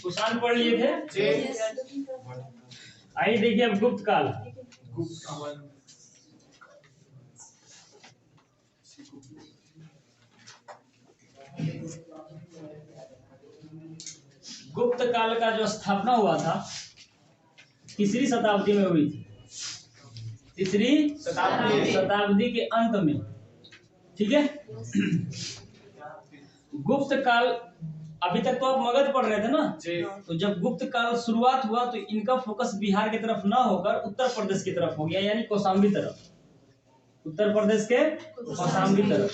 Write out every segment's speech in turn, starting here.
कुषाण पढ़ लिए थे। आइए देखिए अब गुप्त काल। गुप्त काल का जो स्थापना हुआ था तीसरी शताब्दी में हुई थी, तीसरी शताब्दी के अंत में। ठीक है। गुप्त काल, अभी तक तो आप मगध पढ़ रहे थे ना, तो जब गुप्त काल शुरुआत हुआ तो इनका फोकस बिहार की तरफ ना होकर उत्तर प्रदेश की तरफ हो गया, यानी कौशाम्बी तरफ, उत्तर प्रदेश के कौशाम्बी तरफ।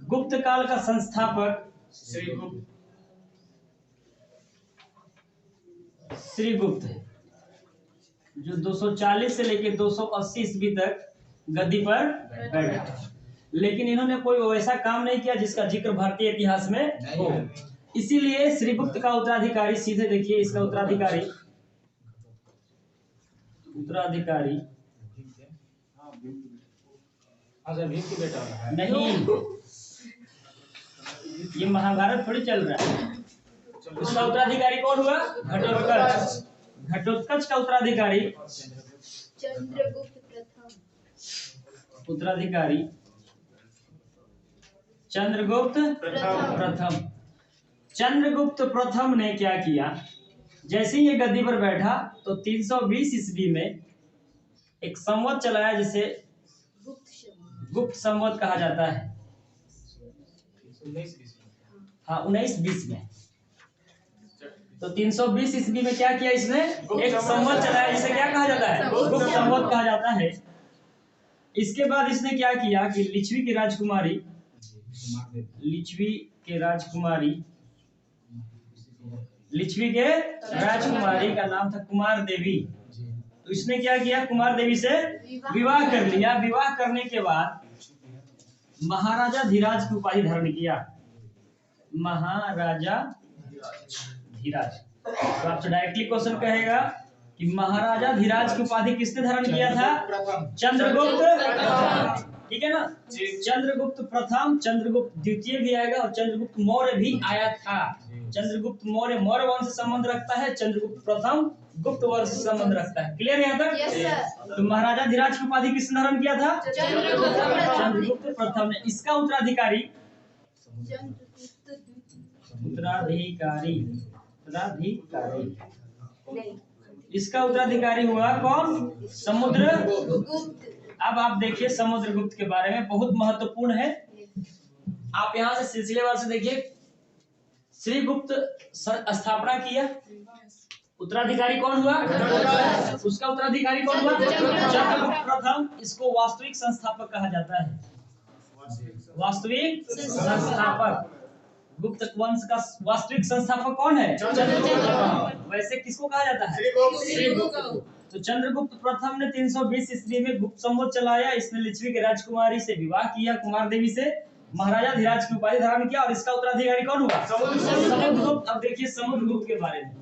गुप्त काल का संस्थापक श्रीगुप्त है, जो 240 से लेकर 280 ईस्वी तक गद्दी पर बैठा। लेकिन इन्होंने कोई वैसा काम नहीं किया जिसका जिक्र भारतीय इतिहास में हो। इसीलिए श्रीगुप्त का उत्तराधिकारी, सीधे देखिए इसका उत्तराधिकारी नहीं, ये महाभारत थोड़ी चल रहा है। उसका उत्तराधिकारी कौन हुआ? घटोत्कच। घटोत्कच का उत्तराधिकारी चंद्रगुप्त प्रथम। चंद्रगुप्त प्रथम ने क्या किया, जैसे ही ये गद्दी पर बैठा तो 320 ईस्वी में एक संवत चलाया जिसे गुप्त संवत कहा जाता है। हाँ, 1920 में। तो 320 ईस्वी में क्या किया इसने? एक संवत चलाया जिसे क्या कहा जाता है? गुप्त संवत कहा जाता है। इसके बाद इसने क्या किया कि लिच्छवी की राजकुमारी का नाम था कुमार देवी। तो इसने क्या किया? कुमार देवी से विवाह कर लिया। विवाह करने के बाद महाराजा धीराज की उपाधि धारण किया। महाराजा धीराज। तो आपसे डायरेक्टली क्वेश्चन कहेगा कि महाराजा धीराज की उपाधि किसने धारण किया था? चंद्रगुप्त। ठीक है ना? चंद्रगुप्त प्रथम, चंद्रगुप्त द्वितीय भी आएगा और चंद्रगुप्त मौर्य भी आया था। चंद्रगुप्त मौर्य वंश से संबंध रखता है, चंद्रगुप्त प्रथम गुप्त वंश से संबंध रखता है। क्लियर यहाँ तक? yes, तो महाराजा धीराज की उपाधि किसने धारण किया था? चंद्रगुप्त प्रथम ने। इसका उत्तराधिकारी इसका उत्तराधिकारी हुआ कौन? समुद्रगुप्त। अब आप देखिए समुद्रगुप्त के बारे में, बहुत महत्वपूर्ण है। आप यहाँ से सिलसिलेवार से देखिए। श्रीगुप्त स्थापना किया, उत्तराधिकारी कौन हुआ? उसका उत्तराधिकारी कौन हुआ? चंद्रगुप्त प्रथम। इसको वास्तविक संस्थापक कहा जाता है। वास्तविक संस्थापक। गुप्त वंश का वास्तविक संस्थापक कौन है? चंद्रगुप्त। वैसे किसको कहा जाता है? श्रीगुप्त। तो चंद्रगुप्त प्रथम ने 320 ईस्वी में गुप्त संवत चलाया। इसने लिच्छवी की राजकुमारी से विवाह किया, कुमार देवी से। महाराजा धीराज की उपाधि धारण किया और इसका उत्तराधिकारी कौन हुआ? समुद्रगुप्त। अब देखिए समुद्रगुप्त के बारे में।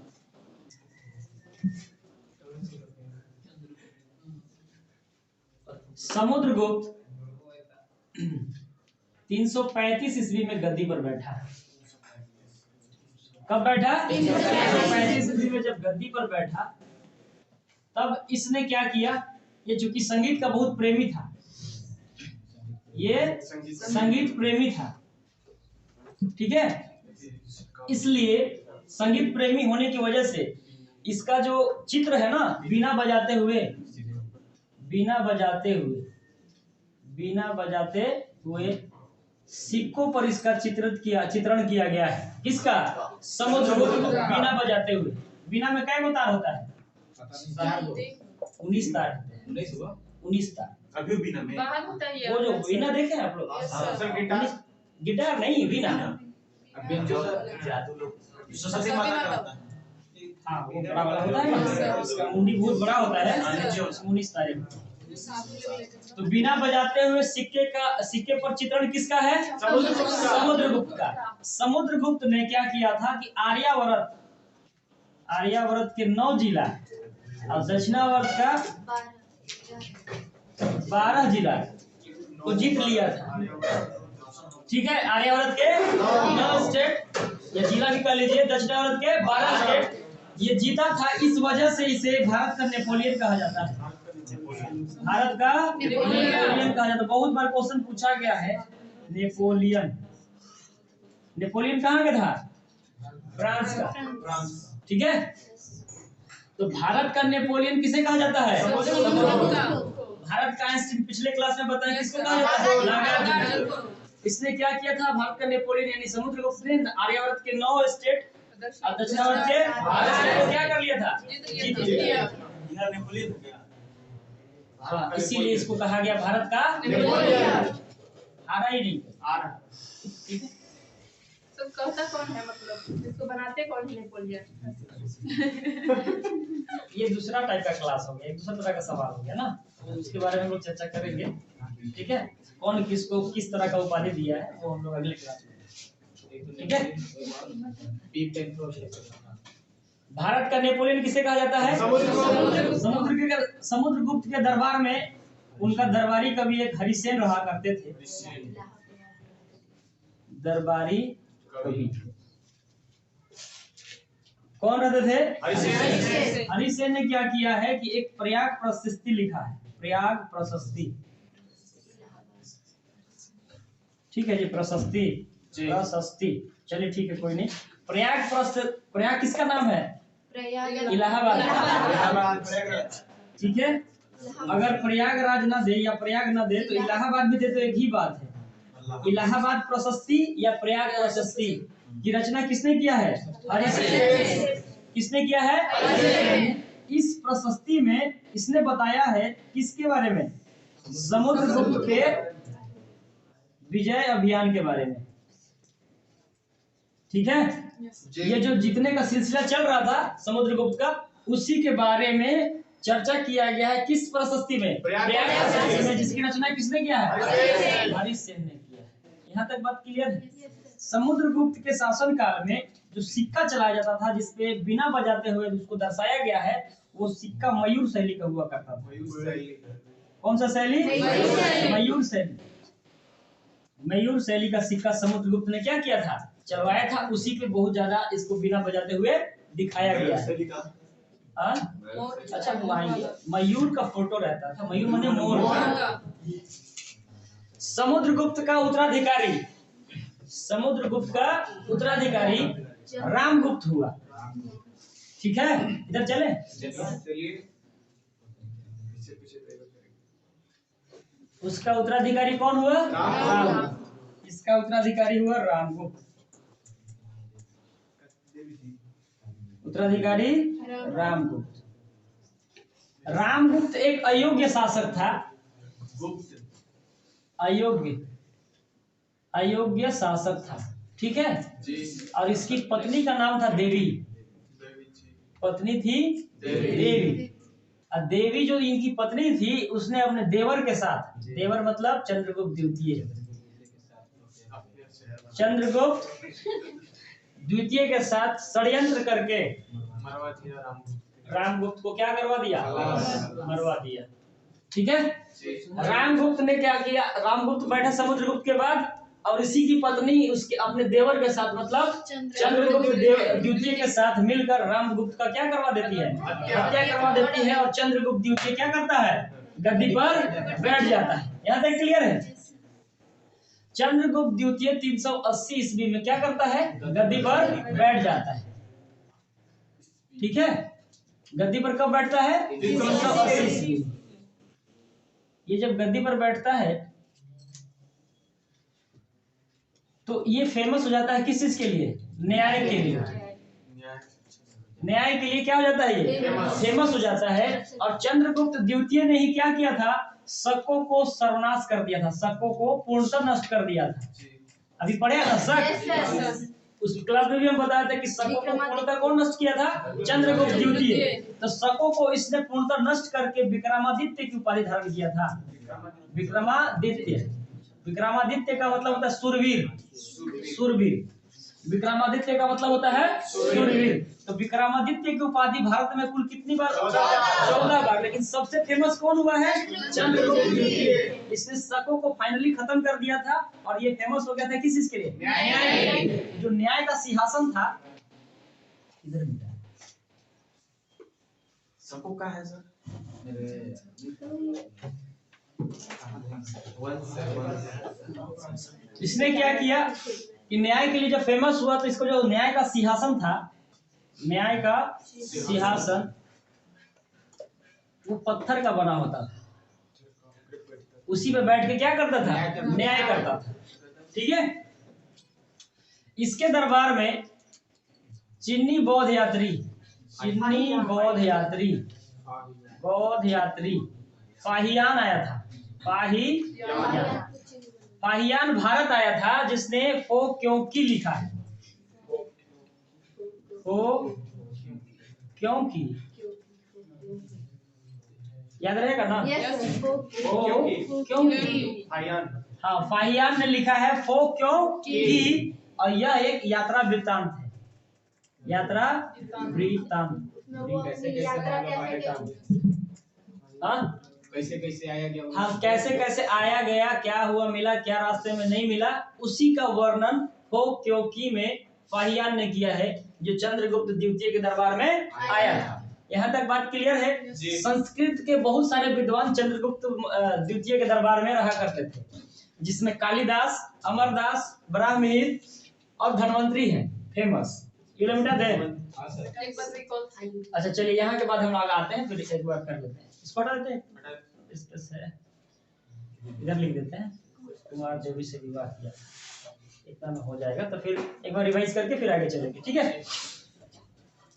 समुद्रगुप्त 335 ईस्वी में गद्दी पर बैठा। कब बैठा? 335 ईस्वी में जब गद्दी पर बैठा तब इसने क्या किया, ये चूंकि संगीत का बहुत प्रेमी था, ये संगीत प्रेमी था, ठीक है, इसलिए संगीत प्रेमी होने की वजह से इसका जो चित्र है ना, बीना बजाते हुए सिक्कों पर इसका चित्रण किया गया है। किसका? समुद्रगुप्त। बीना बजाते हुए। बीना में कै गो तार होता है? 19 तार। 19 तार। अभी बीना में वो जो बीना देखे हैं आप लोग? गिटार नहीं, बीना। हाँ, वो बड़ा वाला होता है ना, उसका मुंडी बहुत बड़ा होता है, 19 तारे। तो बिना बजाते हुए सिक्के पर चित्रण किसका है? समुद्रगुप्त का। समुद्रगुप्त ने क्या किया था कि आर्यावर्त के 9 जिला और दक्षिणावर्त का 12 जिला को जीत लिया था। ठीक है, आर्यावर्त के 9 स्टेट, या जिला भी कह लीजिए, दक्षिणावर्त के 12 स्टेट ये जीता था। इस वजह से इसे भारत का नेपोलियन कहा जाता है। भारत का नेपोलियन कहा जाता है। बहुत बार क्वेश्चन पूछा गया है नेपोलियन। नेपोलियन कहाँ का था? फ्रांस का। ठीक है, तो भारत का नेपोलियन किसे कहा जाता है? भारत का आइंस्टीन पिछले क्लास में बताया किसको कहा जाता है? नागार्जुन को। इसने क्या किया था? भारत का नेपोलियन यानी समुद्रगुप्त ने आर्यावर्त के 9 स्टेट और दक्षिणावर्त के 12 स्टेट को क्या कर लिया था? जीत लिया। नेपोलियन हो गया। हाँ, इसीलिए इसको कहा गया भारत का नेपोलियन। हारा ही नहीं, हारा। ठीक है, तो कहता कौन है, मतलब इसको बनाते कौन है नेपोलियन? ये दूसरा टाइप का क्लास हो गया, एक दूसरा तरह का सवाल हो गया ना, तो उसके बारे में हम लोग चर्चा करेंगे। ठीक है, कौन किसको किस तरह का उपाधि दिया है वो हम लोग अगले क्लास में। ठीक है, भारत का नेपोलियन किसे कहा जाता है? समुद्रगुप्त के दरबार में उनका दरबारी कवि एक हरिसेन रहा करते थे। दरबारी कवि कौन रहते थे? हरिसेन ने क्या किया है कि एक प्रयाग प्रशस्ति लिखा है। प्रयाग प्रशस्ति, ठीक है जी, प्रशस्ति प्रशस्ति, चलिए ठीक है, कोई नहीं। प्रयाग किसका नाम है? इलाहाबाद। ठीक है, अगर प्रयागराज ना दे या प्रयाग ना दे तो इलाहाबाद भी दे तो एक ही बात है। इलाहाबाद प्रशस्ति या प्रयाग प्रशस्ति की रचना किसने किया है? हरिसेन। किसने किया है? इस प्रशस्ति में इसने बताया है किसके बारे में? समुद्रगुप्त के विजय अभियान के बारे में। ठीक है, ये जो जीतने का सिलसिला चल रहा था समुद्रगुप्त का, उसी के बारे में चर्चा किया गया है। किस प्रशस्ति में? प्रयाग प्रशस्ति में, जिसकी रचना किसने किया है? हरिसेन ने किया है। यहाँ तक बात क्लियर है? समुद्रगुप्त के शासन काल में जो सिक्का चलाया जाता था जिसपे बिना बजाते हुए उसको दर्शाया गया है, वो सिक्का मयूर शैली का हुआ करता था। कौन सा शैली? मयूर शैली। मयूर शैली का सिक्का समुद्रगुप्त ने क्या किया था? चलवाया था। उसी पे बहुत ज्यादा इसको बिना बजाते हुए दिखाया गया है। अच्छा, मयूर का फोटो रहता था। मयूर माने मोर। समुद्रगुप्त का उत्तराधिकारी, समुद्रगुप्त का उत्तराधिकारी रामगुप्त हुआ। ठीक है, इधर चले। उसका उत्तराधिकारी कौन हुआ? रामगुप्त। इसका उत्तराधिकारी हुआ रामगुप्त। उत्तराधिकारी रामगुप्त। रामगुप्त एक अयोग्य शासक था। अयोग्य शासक था। ठीक है जी। और इसकी पत्नी का नाम था देवी। पत्नी थी देवी। और देवी जो इनकी पत्नी थी उसने अपने देवर के साथ, देवर मतलब चंद्रगुप्त द्वितीय, चंद्रगुप्त द्वितीय के साथ षड्यंत्र करके रामगुप्त को क्या करवा दिया? मरवा दिया। ठीक है, रामगुप्त ने क्या किया? रामगुप्त बैठा समुद्रगुप्त के बाद और इसी की पत्नी उसके अपने देवर के साथ मतलब चंद्रगुप्त द्वितीय के साथ मिलकर रामगुप्त का क्या करवा देती है? हत्या करवा देती है। और चंद्रगुप्त द्वितीय क्या करता है? गद्दी पर बैठ जाता है। यहाँ तक क्लियर है? चंद्रगुप्त द्वितीय 380 ईस्वी में क्या करता है? गद्दी पर बैठ जाता है। ठीक है, गद्दी पर कब बैठता है? 380 ईस्वी। ये जब गद्दी पर बैठता है तो ये फेमस हो जाता है किस चीज के लिए? न्याय के लिए। न्याय के लिए क्या हो जाता है? ये फेमस हो जाता है। और चंद्रगुप्त द्वितीय ने ही क्या किया था? शकों को सर्वनाश कर दिया था। शकों को पूर्णतः नष्ट कर दिया था। अभी पढ़े ना शक? उस क्लास में भी हम बताया था कि शकों को पूर्णतः कौन नष्ट किया था? चंद्रगुप्त द्वितीय। तो शकों को इसने पूर्णतः नष्ट करके विक्रमादित्य की उपाधि धारण किया था। विक्रमादित्य। विक्रमादित्य का मतलब होता है सूरवीर। सूरवीर। विक्रमादित्य का मतलब होता है सूर्यवीर। तो विक्रमादित्य की उपाधि भारत में कुल कितनी बार? 14 बार। लेकिन सबसे फेमस कौन हुआ है? चंद्रगुप्त द्वितीय। इसने शकों को फाइनली खत्म कर दिया था और ये फेमस हो गया था किस चीज के लिए? न्याय। जो न्याय का सिंहासन था इधर मिला। सबको का है सर? इसने क्या किया कि न्याय के लिए जब फेमस हुआ तो इसको जो न्याय का सिंहासन था, न्याय का सिंहासन वो पत्थर का बना होता था, उसी पे बैठ के क्या करता था? न्याय करता था। ठीक है। इसके दरबार में चीनी बौद्ध यात्री फाहियान आया था। फाहियान भारत आया था, जिसने फो क्योंकि लिखा है। फो क्योंकि याद रहेगा ना? फो क्योंकि। हाँ, फाहियान ने लिखा है फो क्योंकि, और यह एक यात्रा वृत्तांत है। यात्रा वृत्तांत। हाँ, कैसे आया गया? हाँ, कैसे आया गया, क्या हुआ, मिला क्या, रास्ते में नहीं मिला, उसी का वर्णन फो क्योंकि में फाहियान ने किया है, जो चंद्रगुप्त द्वितीय के दरबार में आया था। यहाँ तक बात क्लियर है? संस्कृत के बहुत सारे विद्वान चंद्रगुप्त द्वितीय के दरबार में रहा करते थे, जिसमें कालिदास, अमरदास, बराहमिहिर और धन्वंतरी हैं फेमस। ये लोग मिटा दे। अच्छा चलिए, यहाँ के बाद हम आगे आते हैं, फिर एक बार कर लेते हैं। इसको हटा देते हैं, इधर लिख देते हैं कुमार देवी से विवाह किया, इतना में हो जाएगा। तो फिर एक बार रिवाइज करके फिर आगे चलेंगे। ठीक है।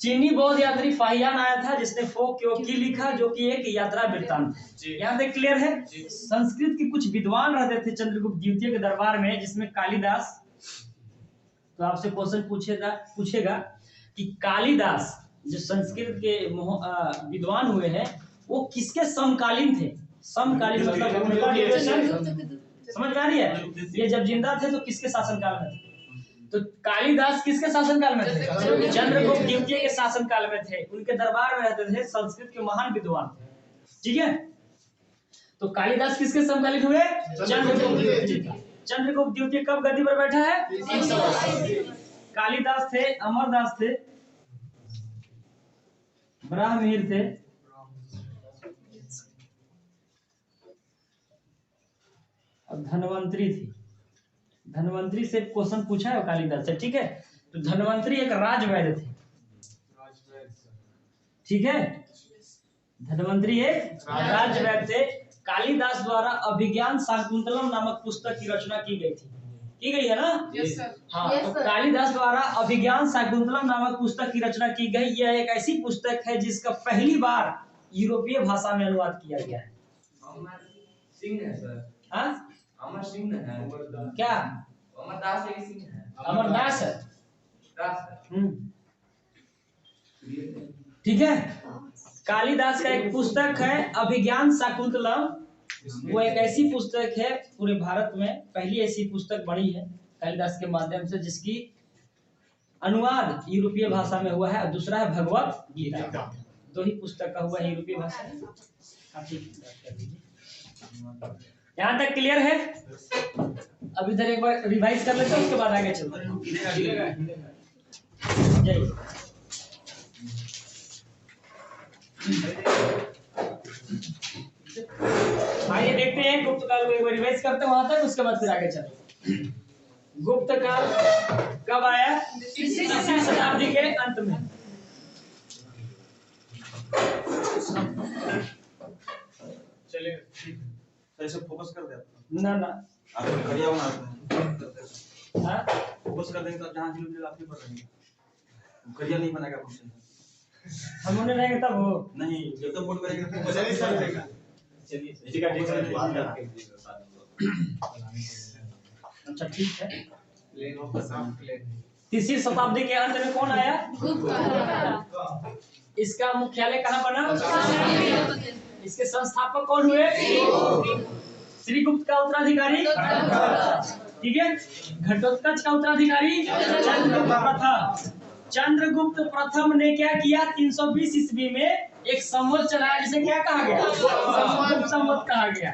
चीनी बौद्ध यात्री फाहियान आया था, जिसने फो क्योंकि लिखा, जो कि एक यात्रा वृत्तांत है। यहाँ तक क्लियर है? संस्कृत के कुछ विद्वान रहते थे चंद्रगुप्त द्वितीय के दरबार में, जिसमें कालिदास। तो आपसे क्वेश्चन पूछेगा कि कालिदास जो संस्कृत के विद्वान हुए हैं, वो किसके समकालीन थे? समकालीन मतलब उनका ड्यूरेशन समझ आ रही है? ये जब जिंदा थे तो किसके शासनकाल में थे? तो कालिदास किसके शासनकाल में थे? चंद्रगुप्त द्वितीय के शासनकाल में थे। उनके दरबार में रहते थे संस्कृत के महान विद्वान। ठीक है। तो कालिदास किसके समकालीन हुए? चंद्रगुप्त द्वितीय। चंद्रगुप्त द्वितीय कब गद्दी पर बैठा है? 300 वर्ष। कालिदास थे, अमरदास थे, बराहमिहिर थे, और धन्वंतरी थी। धन्वंतरी से क्वेश्चन पूछा है कालिदास से। ठीक है। तो धन्वंतरी एक राजवैद्य थे। ठीक है। धन्वंतरी एक राजवैद्य थे। कालिदास द्वारा अभिज्ञान शाकुंतलम नामक पुस्तक की रचना की गई थी। की गई है ना? Yes sir. हाँ, तो कालिदास द्वारा अभिज्ञान शाकुंतलम नामक पुस्तक की रचना की गई। यह एक ऐसी पुस्तक है जिसका पहली बार यूरोपीय भाषा में अनुवाद किया गया है। सिंह है सर। हाँ? अमर सिंह है। क्या? अमरदास है कि सिंह है? अमरदास है। दास ठीक है। कालिदास का एक पुस्तक है अभिज्ञान शाकुंतलम। वो एक ऐसी पुस्तक है, पूरे भारत में पहली ऐसी पुस्तक बनी है कालिदास के माध्यम से, जिसकी अनुवाद यूरोपीय भाषा में हुआ है। और दूसरा है भगवत गीता। दो ही पुस्तक का हुआ है यूरोपीय भाषा में। आप ठीक कर लीजिए। यहाँ तक क्लियर है? अब इधर एक बार रिवाइज कर लेते हैं, उसके बाद आगे चलते हैं। जय। आइए देखते हैं गुप्त काल को एक बार रिवाइज करते हैं वहां तक, उसके बाद फिर आगे चलते हैं। गुप्त काल कब आया? 3वीं शताब्दी के अंत में। चलिए ऐसे फोकस कर दे। ना आप करिया बना हाँ? फोकस कर देंगे तो जहाँ जिलो आप ही पर रहेंगे। करिया नहीं बनाएगा क्वेश्चन। हम उन्हें रहेंगे तब हो नहीं, जब तक बोर्ड करेंगे फोकस नहीं करेगा। चलिए ठीक है। अच्छा ठीक है। Plain of the south plain. 3वीं शताब्दी के अंत में कौन आया? इसका मुख्यालय कहाँ बना? इसके संस्थापक कौन हुए? श्रीगुप्त का उत्तराधिकारी ठीक है। घटोत्कच का उत्तराधिकारी चंद्रगुप्त प्रथम। चंद्रगुप्त प्रथम ने क्या किया? 320 ईस्वी में एक संवत चलाया जिसे क्या कहा गया? संवत कहा गया।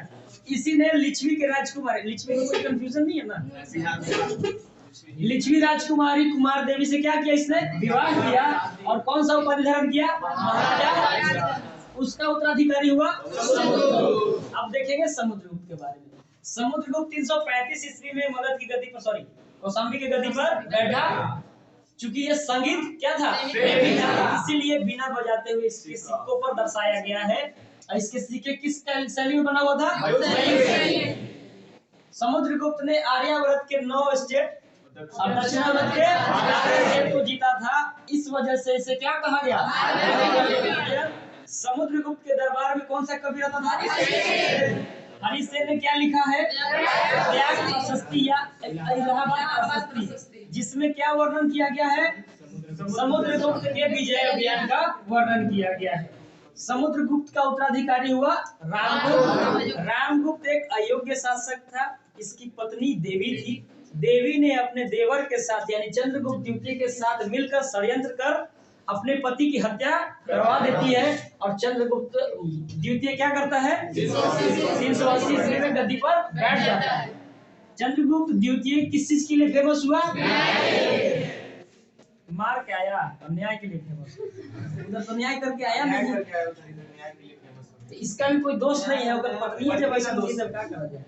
इसी ने लिच्छवी के राजकुमारी, लिच्छवी में कोई कंफ्यूजन नहीं है ना, लिच्छवी राजकुमारी कुमार देवी से क्या किया? इसने विवाह किया और कौन सा उपाधि धारण किया? महाराजा। उसका उत्तराधिकारी हुआ समुद्रगुप्त। अब देखेंगे समुद्रगुप्त के बारे में। समुद्रगुप्त 335 ईस्वी में मगध की गद्दी पर, सॉरी कौशाम्बी की गद्दी पर बैठा। चूंकि ये संगीत क्या था? प्रेमी था, इसीलिए बिना बजाते हुए इसके सिक्कों पर दर्शाया गया है। और इसके सिक्के किस शैली में बना हुआ था? समुद्रगुप्त ने आर्यावर्त के 9 स्टेट और दक्षिणावर्त के 18 स्टेट को जीता था। इस वजह से इसे क्या कहा गया? समुद्रगुप्त के दरबार में कौन सा कवि रहता था? हरिसेन ने क्या लिखा है? त्याग प्रशस्ति या इलाहाबाद प्रशस्ति, जिसमें क्या वर्णन किया गया है? समुद्रगुप्त के विजय अभियान का वर्णन किया गया है। समुद्रगुप्त का उत्तराधिकारी हुआ रामगुप्त। रामगुप्त एक अयोग्य शासक था। इसकी पत्नी देवी थी। देवी ने अपने देवर के साथ यानी चंद्रगुप्त द्वितीय के साथ मिलकर षड्यंत्र कर अपने पति की हत्या करवा देती है और चंद्रगुप्त द्वितीय क्या करता है? 380 ईस्वी में गद्दी पर बैठ जाता है। चंद्रगुप्त द्वितीय किस चीज के लिए फेमस हुआ? मार के आया और न्याय के लिए फेमस। उधर तो न्याय करके आया नहीं, इसका भी कोई दोष नहीं है। अगर पत्नी है जब ऐसा दोष तब क्या करा जाए?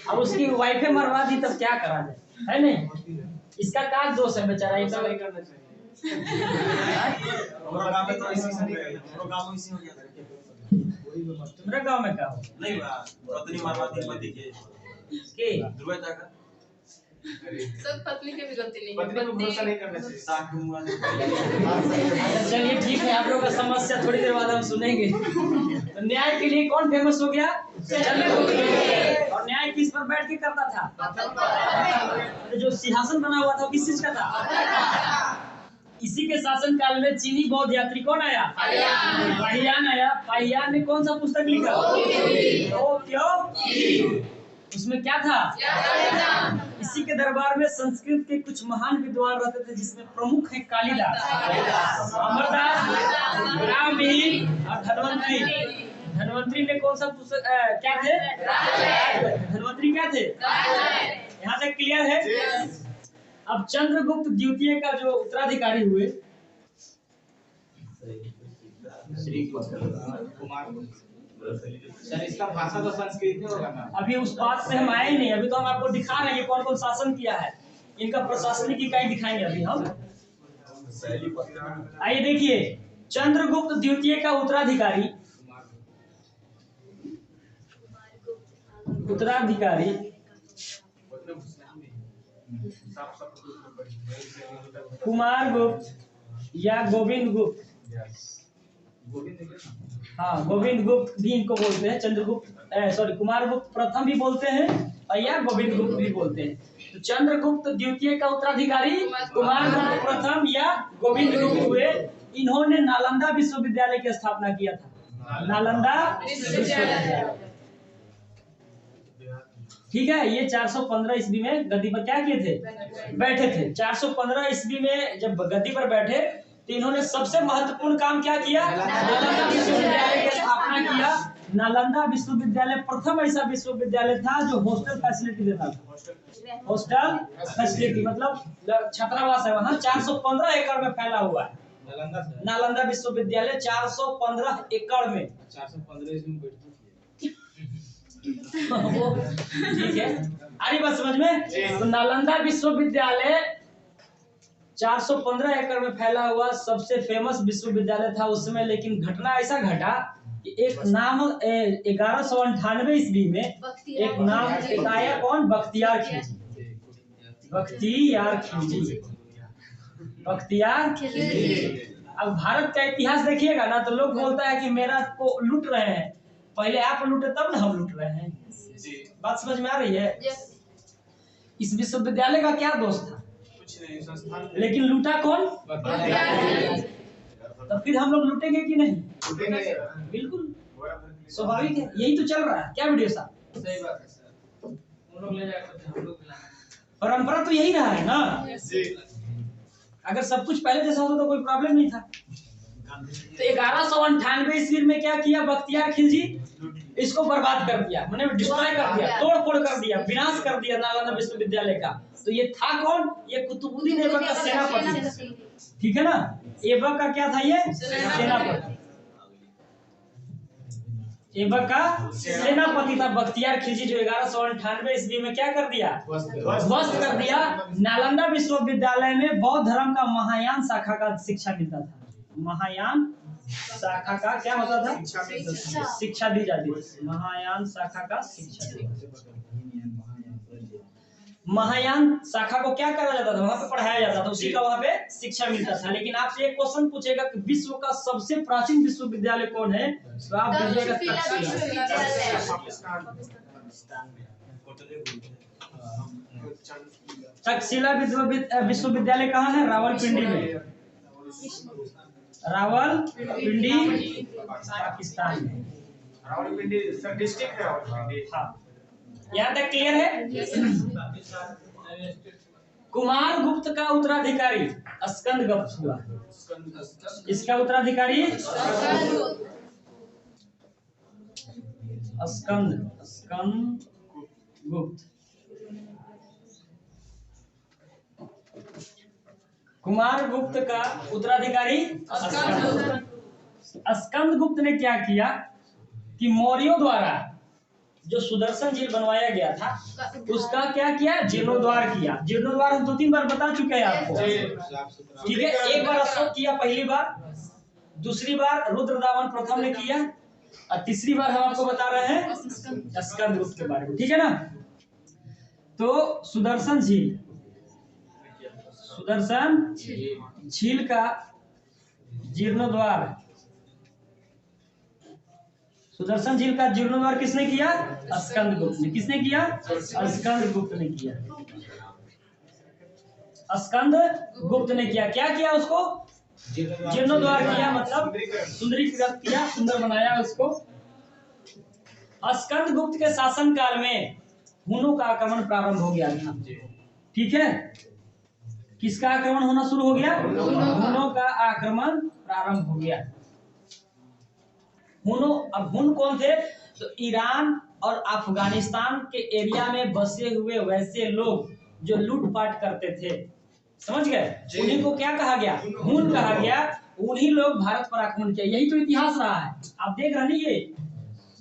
अब उसकी वाइफे मरवा दी तब क्या करा जाए, है नहीं? इसका क्या दोष है बेचारा? ये सब करना चाहिए। हमारा गांव में तो इसी से नहीं है, हमारा गांव में इसी हो गया था। तुम्हारे गांव में क्या हो? नहीं बा, पत्नी मरवाती पति के दुर्व्यता का। सब पत्नी की भी गलती नहीं है। पत्नी को भरोसा नहीं करना चाहिए। साथ दूंगा। चलिए ठीक है, आप लोगों का समस्या थोड़ी देर बाद हम सुनेंगे। तो न्याय के लिए कौन फेमस हो गया? चंद्रगुप्त। और न्याय किस पर बैठ के करता था? जो सिंहासन बना हुआ था किस चीज का था? इसी के शासन काल में चीनी बौद्ध यात्री कौन आया? पाहियान आया। पाहियान ने कौन सा पुस्तक लिखा? ओ क्यों? उसमें क्या था? इसी के दरबार में संस्कृत के कुछ महान विद्वान रहते थे, जिसमें प्रमुख है कालिदास, अमरदास, रामहीन और धन्वंतरी। धन्वंतरी ने कौन सा पुस्तक क्या थे? धन्वंतरी क्या थे? यहाँ तक क्लियर है? अब चंद्रगुप्त द्वितीय का जो उत्तराधिकारी हुए सर, इसका भाषा तो संस्कृत में होगा ना? अभी उस बात पे हम आए नहीं। अभी तो हम आपको दिखा रहे हैं कौन कौन शासन किया है। इनका प्रशासनिक इकाई दिखाएंगे अभी हम। आइए देखिए, चंद्रगुप्त द्वितीय का उत्तराधिकारी कुमार गुप्त या गोविंद गुप्त। हाँ, गोविंद गुप्त भी इनको बोलते हैं। चंद्रगुप्त सॉरी कुमार गुप्त प्रथम भी बोलते हैं और या गोविंद गुप्त भी बोलते हैं। तो चंद्रगुप्त द्वितीय का उत्तराधिकारी कुमार गुप्त प्रथम या गोविंद गुप्त हुए। इन्होंने नालंदा विश्वविद्यालय की स्थापना किया था। नालंदा विश्वविद्यालय, ठीक है। ये 415 ईस्वी में गद्दी पर क्या किए थे? बैठे थे। 415 ईस्वी में जब गद्दी पर बैठे तो इन्होंने सबसे महत्वपूर्ण काम क्या किया? नालंदा विश्वविद्यालय की स्थापना किया। नालंदा विश्वविद्यालय प्रथम ऐसा विश्वविद्यालय था जो हॉस्टल फैसिलिटी देता था। हॉस्टल फैसिलिटी मतलब छात्रावास है वहाँ। 415 एकड़ में फैला हुआ है नालंदा विश्वविद्यालय। 415 एकड़ में। 415 इसमें बैठती ठीक है, अरे बस समझ में। तो नालंदा विश्वविद्यालय 415 एकड़ में फैला हुआ सबसे फेमस विश्वविद्यालय था उस समय। लेकिन घटना ऐसा घटा कि एक नाम 1198 ईस्वी में एक नाम एक आया। कौन? बख्तियार खिलजी। बख्तियार खिलजी। बख्तियार खिलजी। अब भारत का इतिहास देखिएगा ना तो लोग बोलता है कि मेरा को लूट रहे हैं। पहले आप लूटे तब ना हम लूट रहे हैं। बात समझ में आ रही है? इस विश्वविद्यालय का क्या दोष था? कुछ नहीं, संस्थान। लेकिन लूटा कौन? तो फिर हम लोग लूटेंगे कि नहीं? लूटेंगे। बिल्कुल स्वाभाविक है, यही तो चल रहा है। क्या वीडियो साहब? सही बात है सर। उन लोग ले जाकर हम लोग खिलाएं। परंपरा तो यही रहा है ना। अगर सब कुछ पहले जैसा होता तो कोई प्रॉब्लम नहीं था। तो 1198 ईस्वी में क्या किया बख्तियार खिलजी, इसको बर्बाद कर दिया, मैंने डिस्ट्रॉय कर दिया, तोड़ फोड़ कर दिया, विनाश कर दिया नालंदा विश्वविद्यालय का। तो ये था कौन? ये कुतुबुद्दीन ऐबक का सेनापति, ठीक है ना। ऐबक का क्या था? ये सेनापति, ऐबक का सेनापति था बख्तियार खिलजी, जो 1198 ईस्वी में क्या कर दिया? ध्वस्त कर दिया। नालंदा विश्वविद्यालय में बौद्ध धर्म का महायान शाखा का शिक्षा मिलता था। महायान शाखा का क्या होता था? शिक्षा दी जाती थी। महायान शाखा का शिक्षा, महायान शाखा को क्या करा जाता था? वहां पे पढ़ाया जाता था, उसी का वहां पे शिक्षा मिलता था। लेकिन आपसे एक क्वेश्चन पूछेगा कि विश्व का सबसे प्राचीन विश्वविद्यालय कौन है, तो आप दीजिएगा तक्षशिला विश्वविद्यालय कहाँ है? रावलपिंडी में, रावलपिंडी पाकिस्तान में। रावलपिंडी डिस्ट्रिक्ट है रावलपिंडी। हाँ, यहाँ तक क्लियर है? कुमार गुप्त का उत्तराधिकारी स्कंद गुप्त हुआ। इसका उत्तराधिकारी स्कंद गुप्त। कुमार गुप्त का उत्तराधिकारी स्कंद गुप्त ने क्या किया कि मौर्यों द्वारा जो सुदर्शन झील बनवाया गया था उसका क्या किया? जीर्णोद्वार किया। जीर्णोद्वार हम 2-3 बार बता चुके हैं आपको, ठीक है। एक बार अशोक किया, पहली बार, दूसरी बार रुद्रदामन प्रथम ने किया, और तीसरी बार हम आपको बता रहे हैं स्कंद गुप्त के बारे में, ठीक है ना। तो सुदर्शन झील का जीर्णोद्वार, सुदर्शन झील का जीर्णोद्वार किसने किया? स्कंद गुप्त ने। किसने किया? स्कंद गुप्त ने किया। स्कंद गुप्त ने किया। क्या किया? उसको जीर्णोद्वार किया, मतलब सुंदरीकृत किया, सुंदर बनाया उसको। स्कंद गुप्त के शासन काल में हुनों का आक्रमण प्रारंभ हो गया था, ठीक है। किसका आक्रमण होना शुरू हो गया? हुनों का आक्रमण प्रारंभ हो गया। अब हुन कौन थे? तो ईरान और अफगानिस्तान के एरिया में बसे हुए वैसे लोग जो लूटपाट करते थे, समझ गए? उन्हीं को क्या कहा गया? हुन कहा गया। उन्हीं लोग भारत पर आक्रमण किया। यही तो इतिहास रहा है। आप देख रहे हैं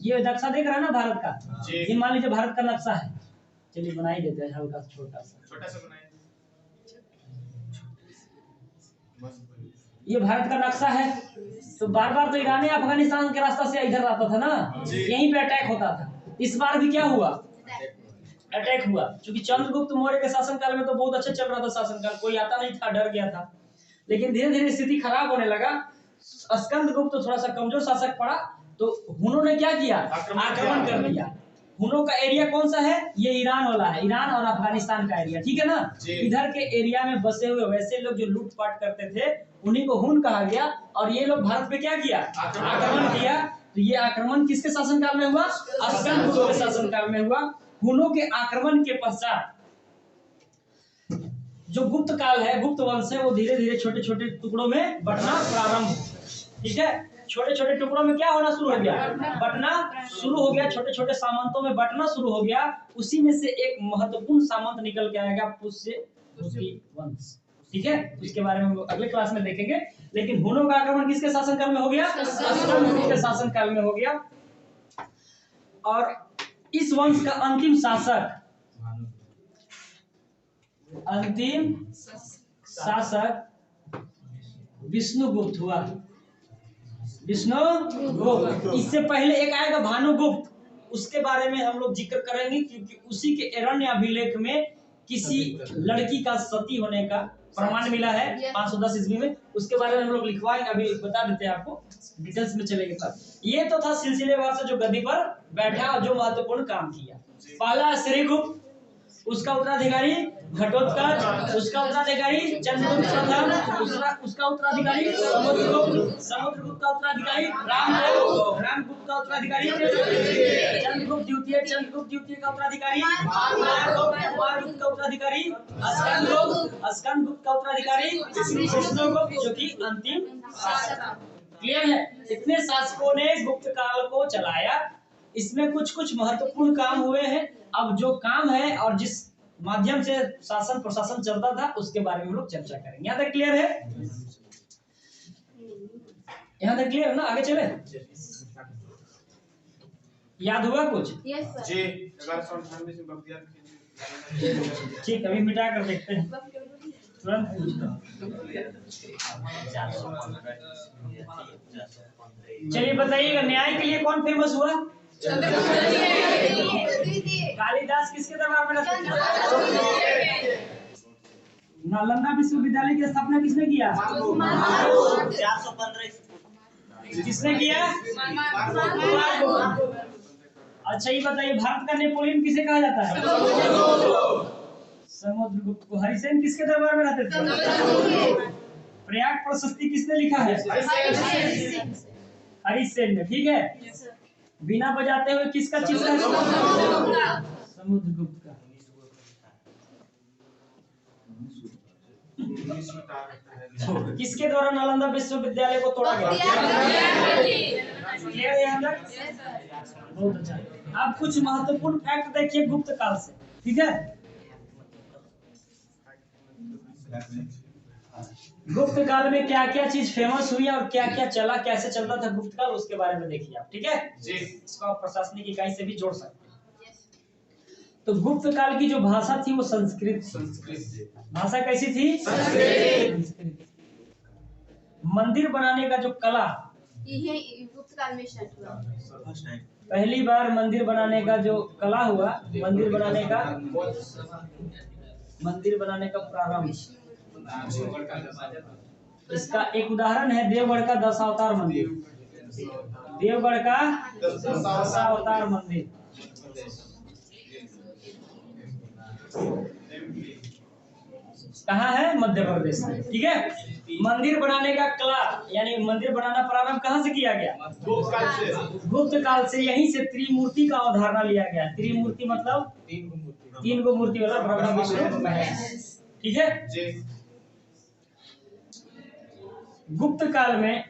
ये नक्शा देख रहे हैं ना भारत का। ये मान लीजिए भारत का नक्शा है, चलिए बना ही देते हैं हल्का छोटा सा बनाइए। ये भारत का नक्शा है। तो बार बार तो ईरान या अफगानिस्तान के रास्ता से इधर आता था ना, यहीं पे अटैक होता था। इस बार भी क्या हुआ? अटैक हुआ। क्योंकि चंद्रगुप्त मौर्य के शासनकाल में तो बहुत अच्छा चल रहा था शासनकाल, कोई आता नहीं था, डर गया था। लेकिन धीरे धीरे स्थिति खराब होने लगा। स्कंद गुप्त तो थोड़ा सा कमजोर शासक पड़ा, तो हुनों ने क्या किया? आक्रमण कर दिया। हुनों का एरिया कौन सा है? ये ईरान वाला है, ईरान और अफगानिस्तान का एरिया, ठीक है ना। इधर के एरिया में बसे हुए वैसे लोग जो लूटपाट करते थे उन्हीं को हुन कहा गया। और ये लोग भारत पे क्या किया? आक्रमण किया। तो ये आक्रमण किसके शासनकाल में हुआ? स्कंद गुप्त के शासनकाल में हुआ। हुनों के आक्रमण के पश्चात जो गुप्त काल है, गुप्त वंश है, वो धीरे धीरे छोटे छोटे टुकड़ों में बंटना प्रारंभ हुआ, ठीक है। छोटे छोटे टुकड़ों में क्या होना शुरू हो गया? बंटना शुरू हो गया। छोटे छोटे सामंतों में बंटना शुरू हो गया। उसी में से एक महत्वपूर्ण सामंत निकल के आएगा, पुष्य वंश, ठीक है। उसके बारे में हम अगले क्लास में देखेंगे। लेकिन हुनों का आक्रमण किसके शासनकाल में हो गया? स्कंद गुप्त के शासनकाल में हो गया। और इस वंश का अंतिम शासक विष्णुगुप्त हुआ। विष्णुगुप्त। इससे पहले एक आएगा भानुगुप्त, उसके बारे में हम लोग जिक्र करेंगे, क्योंकि उसी के एरण्य अभिलेख में किसी लड़की का सती होने का प्रमाण मिला है 510 ईस्वी में। उसके बारे में हम लोग लिखवाएंगे, अभी बता देते हैं आपको, डिटेल्स में चलेंगे तब। ये तो था सिलसिलेवार से जो गद्दी पर बैठा और जो महत्वपूर्ण काम किया। पहला श्रीगुप्त, उसका उत्तराधिकारी घटोत्कच, उसका उत्तराधिकारी चंद्रगुप्त प्रथम, उसका उत्तराधिकारी समुद्रगुप्त का उत्तराधिकारी रामगुप्त का उत्तराधिकारी चंद्रगुप्त द्वितीय का उत्तराधिकारी कुमारगुप्त का उत्तराधिकारी स्कंदगुप्त का उत्तराधिकारी विष्णुगुप्त, जो कि अंतिम शासक। क्लियर है? इतने शासकों ने गुप्त काल को चलाया। इसमें कुछ महत्वपूर्ण काम हुए हैं। अब जो काम है और जिस माध्यम से शासन प्रशासन चलता था उसके बारे में हम लोग चर्चा करेंगे। यहाँ तक क्लियर है? यहाँ तक क्लियर है ना? आगे चले। याद हुआ कुछ? Yes sir. जी 1198 में बख्तियार ठीक, अभी मिटा कर देखते हैं, तुरंत पूछता हूं। चलिए बताइएगा, न्याय के लिए कौन फेमस हुआ? कालिदास किसके दरबार में रहते थे? नालंदा विश्वविद्यालय की स्थापना किसने किया? 415 किसने किया? अच्छा ये बताइए, भारत का नेपोलियन किसे कहा जाता है? समुद्रगुप्त को। हरिसेन किसके दरबार में रहते थे? प्रयाग प्रशस्ति किसने लिखा है? हरिसेन ने। ठीक है, बिना बजाते हुए किसका चित्र है? समुद्रगुप्त का। किसके द्वारा नालंदा विश्वविद्यालय को तोड़ा गया? बहुत अच्छा। अब कुछ महत्वपूर्ण फैक्ट देखिए गुप्त काल से। ठीक है, गुप्त काल में क्या क्या चीज फेमस हुई और क्या क्या चला, कैसे चलता था गुप्त काल, उसके बारे में देखिए आप। ठीक है जी, इसको आप प्रशासनिक इकाई से भी जोड़ सकते हैं। तो गुप्त काल की जो भाषा थी वो संस्कृत। भाषा कैसी थी? संस्कृत। मंदिर बनाने का जो कला, ये गुप्त काल में स्टार्ट हुआ। पहली बार मंदिर बनाने का जो कला हुआ, मंदिर बनाने का प्रारंभ, इसका एक उदाहरण है देवगढ़ का दशावतार मंदिर। देवगढ़ का दशावतार मंदिर कहाँ है? मध्य प्रदेश में। ठीक है, मंदिर बनाने का कला यानी मंदिर बनाना प्रारंभ कहाँ से किया गया? गुप्त काल से। यहीं से त्रिमूर्ति का अवधारणा लिया गया। त्रिमूर्ति मतलब तीन गो मूर्ति वाला ब्रह्मा विष्णु महेश। ठीक है, गुप्त काल में